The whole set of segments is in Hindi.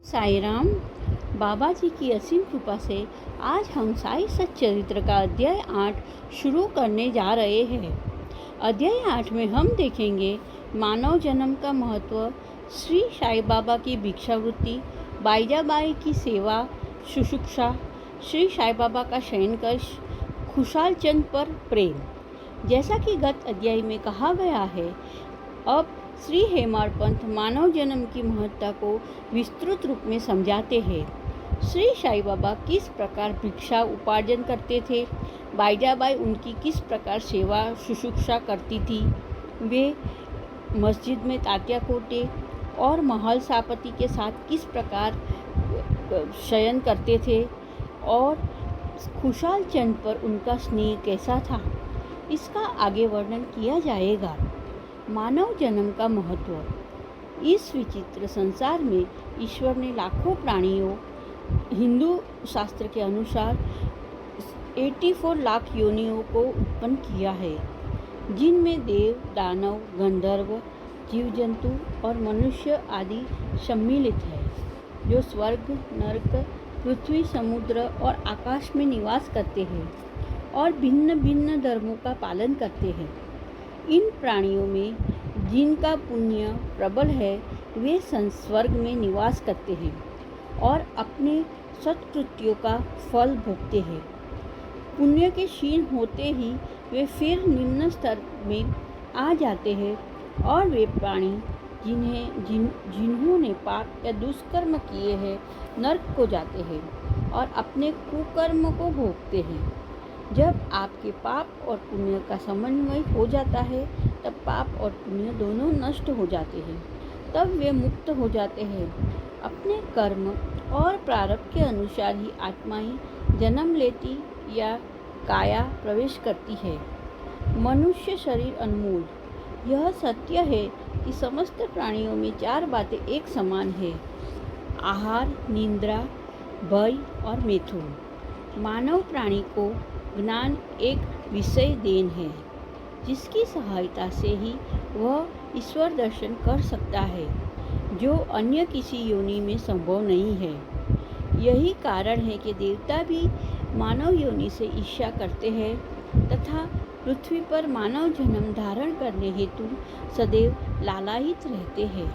साई राम। बाबा जी की असीम कृपा से आज हम साई सच्चरित्र का अध्याय 8 शुरू करने जा रहे हैं। अध्याय 8 में हम देखेंगे मानव जन्म का महत्व, श्री साई बाबा की भिक्षावृत्ति, बाईजाबाई की सेवा शुश्रूषा, श्री साई बाबा का शयन कक्ष, खुशाल चंद पर प्रेम। जैसा कि गत अध्याय में कहा गया है, अब श्री हेमाड़ पंथ मानव जन्म की महत्ता को विस्तृत रूप में समझाते हैं। श्री साई बाबा किस प्रकार भिक्षा उपार्जन करते थे, बाईजाबाई उनकी किस प्रकार सेवा शुश्रूषा करती थी, वे मस्जिद में तात्या कोटे और महल सापति के साथ किस प्रकार शयन करते थे और खुशाल चंद पर उनका स्नेह कैसा था, इसका आगे वर्णन किया जाएगा। मानव जन्म का महत्व। इस विचित्र संसार में ईश्वर ने लाखों प्राणियों, हिंदू शास्त्र के अनुसार 84 लाख योनियों को उत्पन्न किया है, जिनमें देव, दानव, गंधर्व, जीव जंतु और मनुष्य आदि सम्मिलित है, जो स्वर्ग, नरक, पृथ्वी, समुद्र और आकाश में निवास करते हैं और भिन्न भिन्न धर्मों का पालन करते हैं। इन प्राणियों में जिनका पुण्य प्रबल है, वे स्वर्ग में निवास करते हैं और अपने सत्कृत्यों का फल भोगते हैं। पुण्य के क्षीण होते ही वे फिर निम्न स्तर में आ जाते हैं और वे प्राणी जिन्होंने पाप या दुष्कर्म किए हैं, नरक को जाते हैं और अपने कुकर्म को भोगते हैं। जब आपके पाप और पुण्य का समन्वय हो जाता है, तब पाप और पुण्य दोनों नष्ट हो जाते हैं। तब वे मुक्त हो जाते हैं। अपने कर्म और प्रारब्ध के अनुसार ही आत्माएं जन्म लेती या काया प्रवेश करती है। मनुष्य शरीर अनमोल। यह सत्य है कि समस्त प्राणियों में 4 बातें एक समान है: आहार, निद्रा, भय और मैथुन। मानव प्राणी को ज्ञान एक विषय देन है, जिसकी सहायता से ही वह ईश्वर दर्शन कर सकता है, जो अन्य किसी योनि में संभव नहीं है। यही कारण है कि देवता भी मानव योनि से ईर्ष्या करते हैं तथा पृथ्वी पर मानव जन्म धारण करने हेतु सदैव लालायित रहते हैं,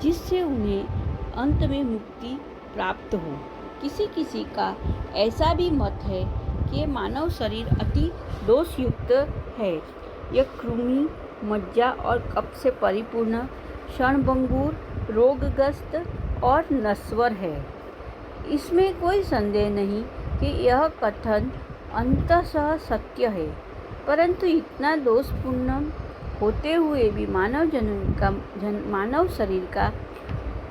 जिससे उन्हें अंत में मुक्ति प्राप्त हो। किसी किसी का ऐसा भी मत है कि मानव शरीर अति दोषयुक्त है। यह कृमि, मज्जा और कफ से परिपूर्ण, क्षणभंगुर, रोगग्रस्त और नश्वर है। इसमें कोई संदेह नहीं कि यह कथन अंततः सत्य है, परंतु इतना दोषपूर्ण होते हुए भी मानव शरीर का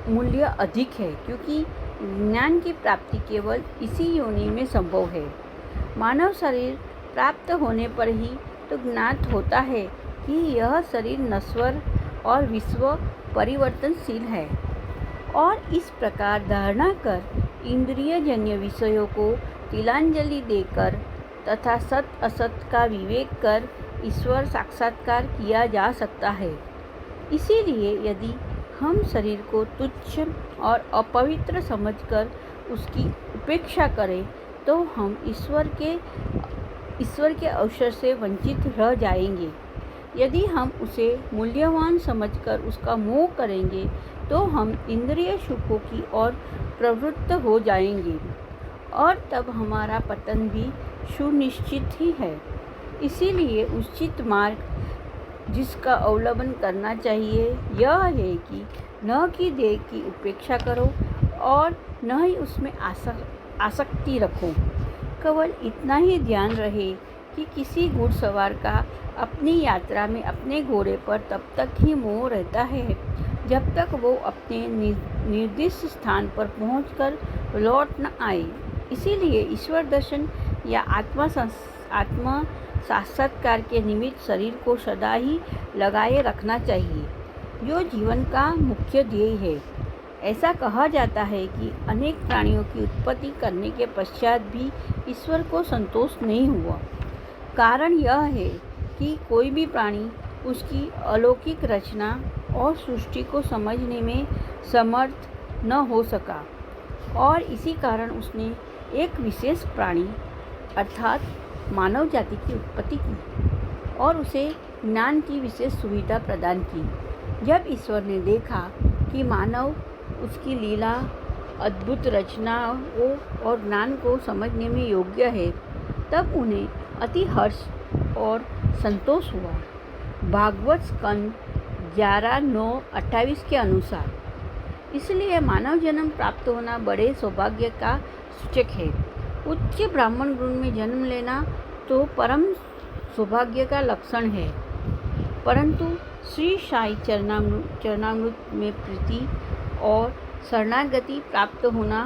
मूल्य अधिक है, क्योंकि ज्ञान की प्राप्ति केवल इसी योनि में संभव है। मानव शरीर प्राप्त होने पर ही तो ज्ञात होता है कि यह शरीर नश्वर और विश्व परिवर्तनशील है, और इस प्रकार धारणा कर इंद्रियजन्य विषयों को तिलांजलि देकर तथा सत असत का विवेक कर ईश्वर साक्षात्कार किया जा सकता है। इसीलिए यदि हम शरीर को तुच्छ और अपवित्र समझकर उसकी उपेक्षा करें, तो हम ईश्वर के अवसर से वंचित रह जाएंगे। यदि हम उसे मूल्यवान समझकर उसका मोह करेंगे, तो हम इंद्रिय सुखों की ओर प्रवृत्त हो जाएंगे और तब हमारा पतन भी सुनिश्चित ही है। इसीलिए उचित मार्ग जिसका अवलंबन करना चाहिए, यह है कि न कि देह की उपेक्षा करो और न ही उसमें आसक्ति रखो। केवल इतना ही ध्यान रहे कि किसी घुड़सवार का अपनी यात्रा में अपने घोड़े पर तब तक ही मोह रहता है, जब तक वो अपने निर्दिष्ट स्थान पर पहुंचकर लौट न आए। इसीलिए ईश्वर दर्शन या आत्मा साक्षात्कार के निमित्त शरीर को सदा ही लगाए रखना चाहिए, जो जीवन का मुख्य ध्येय है। ऐसा कहा जाता है कि अनेक प्राणियों की उत्पत्ति करने के पश्चात भी ईश्वर को संतोष नहीं हुआ। कारण यह है कि कोई भी प्राणी उसकी अलौकिक रचना और सृष्टि को समझने में समर्थ न हो सका और इसी कारण उसने एक विशेष प्राणी अर्थात मानव जाति की उत्पत्ति की और उसे ज्ञान की विशेष सुविधा प्रदान की। जब ईश्वर ने देखा कि मानव उसकी लीला, अद्भुत रचनाओं और ज्ञान को समझने में योग्य है, तब उन्हें अति हर्ष और संतोष हुआ। भागवत स्कंद 11:9-28 के अनुसार इसलिए मानव जन्म प्राप्त होना बड़े सौभाग्य का सूचक है। उच्च ब्राह्मण गुण में जन्म लेना तो परम सौभाग्य का लक्षण है, परंतु श्री साई चरणामृत में प्रीति और शरणागति प्राप्त होना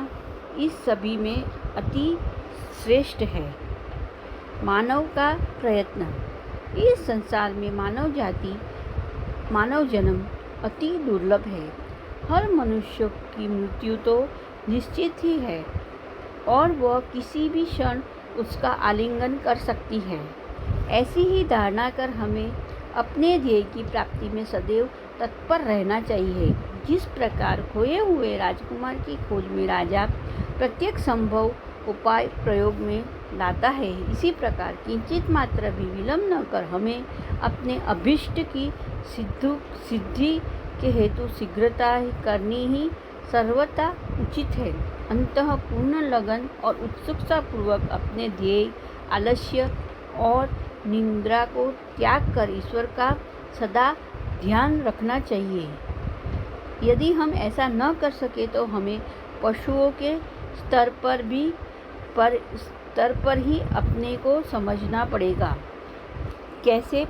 इस सभी में अति श्रेष्ठ है। मानव का प्रयत्न। इस संसार में मानव जन्म अति दुर्लभ है। हर मनुष्य की मृत्यु तो निश्चित ही है और वह किसी भी क्षण उसका आलिंगन कर सकती है। ऐसी ही धारणा कर हमें अपने ध्येय की प्राप्ति में सदैव तत्पर रहना चाहिए। जिस प्रकार खोए हुए राजकुमार की खोज में राजा प्रत्येक संभव उपाय प्रयोग में लाता है, इसी प्रकार किंचित मात्र भी विलंब न कर हमें अपने अभीष्ट की सिद्धि के हेतु शीघ्रता करनी ही सर्वथा उचित है। अंततः पूर्ण लगन और उत्सुकता पूर्वक अपने ध्येय, आलस्य और निद्रा को त्याग कर ईश्वर का सदा ध्यान रखना चाहिए। यदि हम ऐसा न कर सके तो हमें पशुओं के स्तर पर ही अपने को समझना पड़ेगा। कैसे?